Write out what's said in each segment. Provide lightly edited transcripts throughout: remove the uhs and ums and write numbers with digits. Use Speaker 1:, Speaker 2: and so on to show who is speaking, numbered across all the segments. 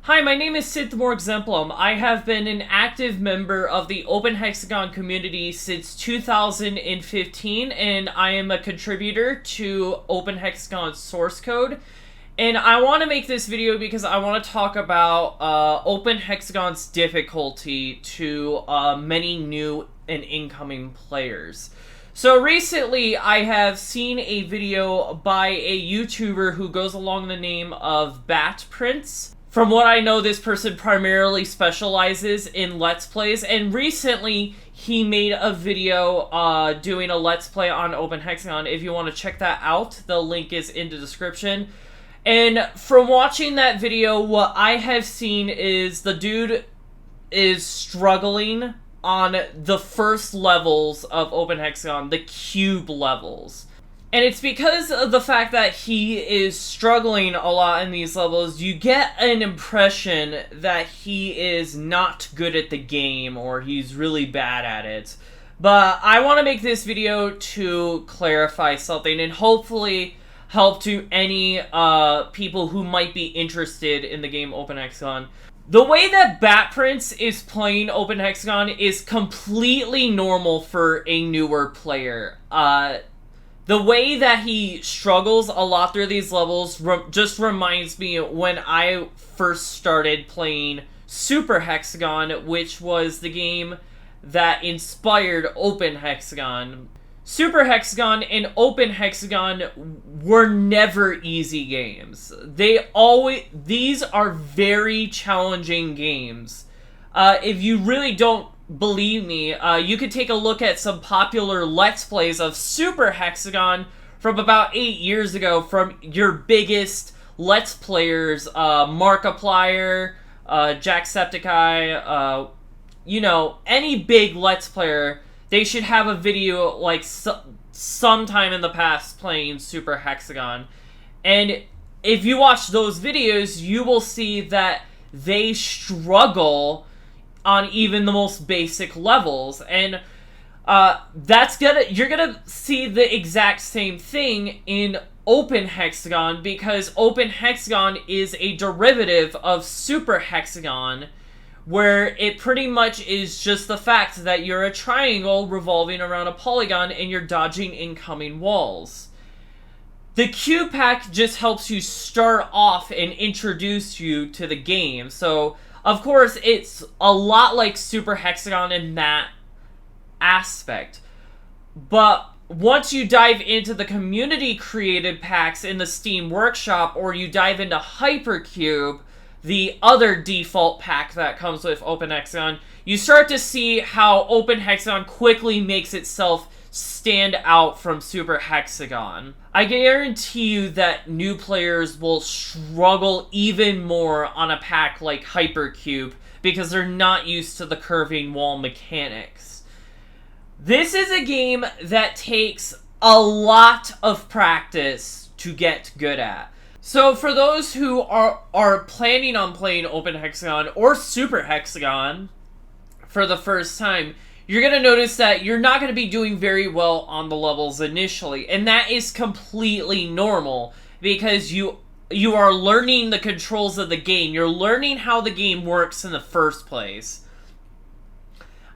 Speaker 1: Hi, my name is Sithmore Exemplum. I have been an active member of the Open Hexagon community since 2015, and I am a contributor to Open Hexagon's source code. And I want to make this video because I want to talk about Open Hexagon's difficulty to many new and incoming players. So recently, I have seen a video by a YouTuber who goes along the name of Bat Prince. From what I know, this person primarily specializes in Let's Plays, and recently he made a video doing a Let's Play on Open Hexagon. If you want to check that out, the link is in the description. And from watching that video, what I have seen is the dude is struggling on the first levels of Open Hexagon, the cube levels. And it's because of the fact that he is struggling a lot in these levels, you get an impression that he is not good at the game, or he's really bad at it. But I want to make this video to clarify something, and hopefully help to any people who might be interested in the game Open Hexagon. The way that Bat Prince is playing Open Hexagon is completely normal for a newer player. The way that he struggles a lot through these levels just reminds me when I first started playing Super Hexagon, which was the game that inspired Open Hexagon. Super Hexagon and Open Hexagon were never easy games. These are very challenging games. If you really don't believe me, you could take a look at some popular Let's Plays of Super Hexagon from about 8 years ago from your biggest Let's Players, Markiplier, Jacksepticeye, you know, any big Let's Player. They should have a video, like, sometime in the past playing Super Hexagon. And if you watch those videos, you will see that they struggle on even the most basic levels. And you're gonna see the exact same thing in Open Hexagon, because Open Hexagon is a derivative of Super Hexagon, where it pretty much is just the fact that you're a triangle revolving around a polygon and you're dodging incoming walls. The Cube Pack just helps you start off and introduce you to the game. So, of course, it's a lot like Super Hexagon in that aspect. But once you dive into the community-created packs in the Steam Workshop, or you dive into Hypercube, the other default pack that comes with Open Hexagon, you start to see how Open Hexagon quickly makes itself stand out from Super Hexagon. I guarantee you that new players will struggle even more on a pack like Hypercube because they're not used to the curving wall mechanics. This is a game that takes a lot of practice to get good at. So for those who are planning on playing Open Hexagon or Super Hexagon for the first time, you're going to notice that you're not going to be doing very well on the levels initially. And that is completely normal because you are learning the controls of the game. You're learning how the game works in the first place.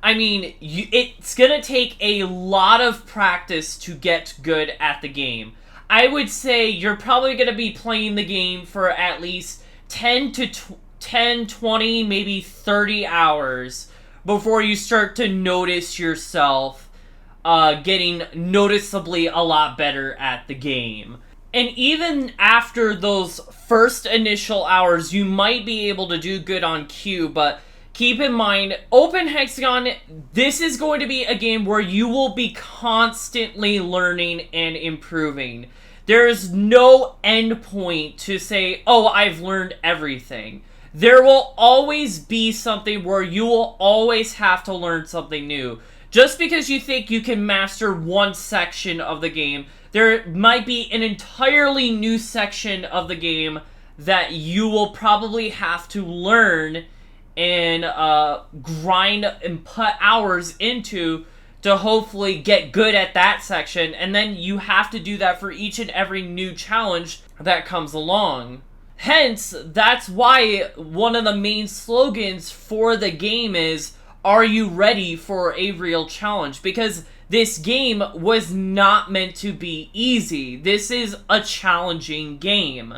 Speaker 1: I mean, it's going to take a lot of practice to get good at the game. I would say you're probably going to be playing the game for at least 10, 20, maybe 30 hours before you start to notice yourself getting noticeably a lot better at the game. And even after those first initial hours, you might be able to do good on Q, but keep in mind, Open Hexagon, this is going to be a game where you will be constantly learning and improving. There's no end point to say, oh, I've learned everything. There will always be something where you will always have to learn something new. Just because you think you can master one section of the game, there might be an entirely new section of the game that you will probably have to learn and grind and put hours into to hopefully get good at that section, and then you have to do that for each and every new challenge that comes along. Hence, that's why one of the main slogans for the game is, "Are you ready for a real challenge?" Because this game was not meant to be easy. This is a challenging game.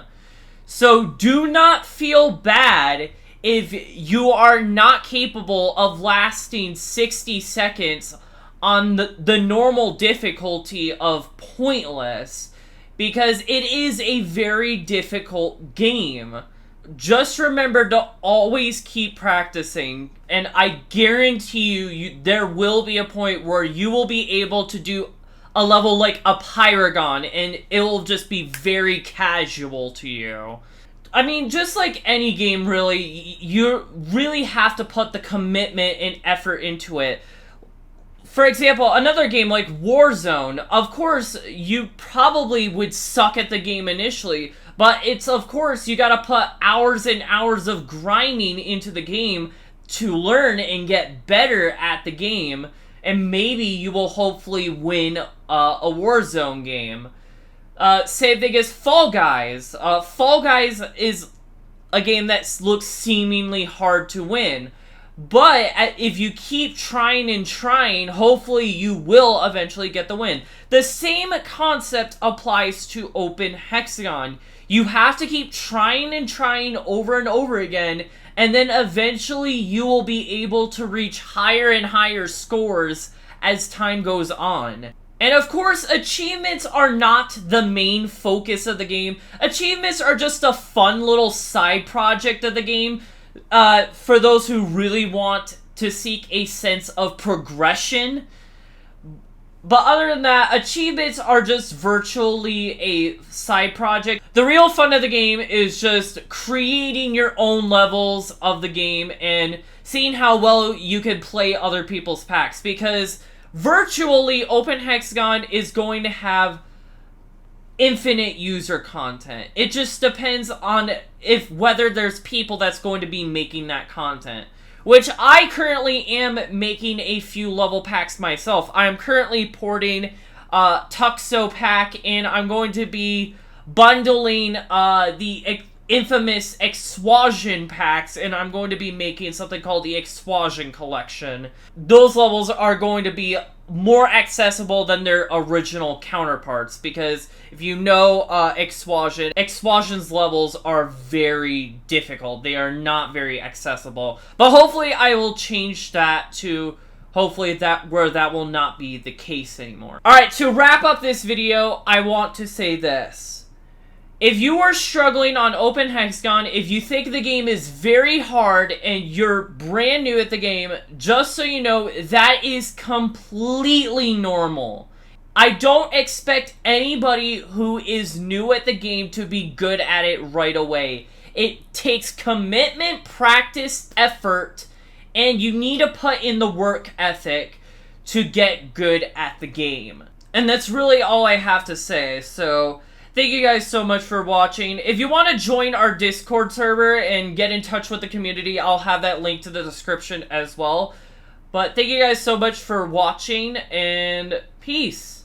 Speaker 1: So do not feel bad if you are not capable of lasting 60 seconds on the normal difficulty of Pointless, because it is a very difficult game. Just remember to always keep practicing, and I guarantee you, there will be a point where you will be able to do a level like a Pyragon, and it will just be very casual to you. I mean, just like any game, really, you really have to put the commitment and effort into it. For example, another game like Warzone, of course, you probably would suck at the game initially, but it's, of course, you gotta put hours and hours of grinding into the game to learn and get better at the game, and maybe you will hopefully win a Warzone game. Same thing as Fall Guys. Fall Guys is a game that looks seemingly hard to win. But if you keep trying and trying, hopefully you will eventually get the win. The same concept applies to Open Hexagon. You have to keep trying and trying over and over again, and then eventually you will be able to reach higher and higher scores as time goes on. And of course, achievements are not the main focus of the game. Achievements are just a fun little side project of the game. For those who really want to seek a sense of progression. But other than that, achievements are just virtually a side project. The real fun of the game is just creating your own levels of the game and seeing how well you can play other people's packs. Because virtually, Open Hexagon is going to have infinite user content. It just depends on whether there's people that's going to be making that content. Which I currently am making a few level packs myself. I am currently porting Tuxo pack, and I'm going to be bundling the infamous Exwasion packs, and I'm going to be making something called the Exwasion collection. Those levels are going to be more accessible than their original counterparts, because if you know Exwasion's levels are very difficult. They are not very accessible. But hopefully I will change that to hopefully that will not be the case anymore. Alright, to wrap up this video, I want to say this. If you are struggling on Open Hexagon, if you think the game is very hard and you're brand new at the game, just so you know, that is completely normal. I don't expect anybody who is new at the game to be good at it right away. It takes commitment, practice, effort, and you need to put in the work ethic to get good at the game. And that's really all I have to say, so thank you guys so much for watching. If you want to join our Discord server and get in touch with the community, I'll have that link to the description as well. But thank you guys so much for watching, and peace.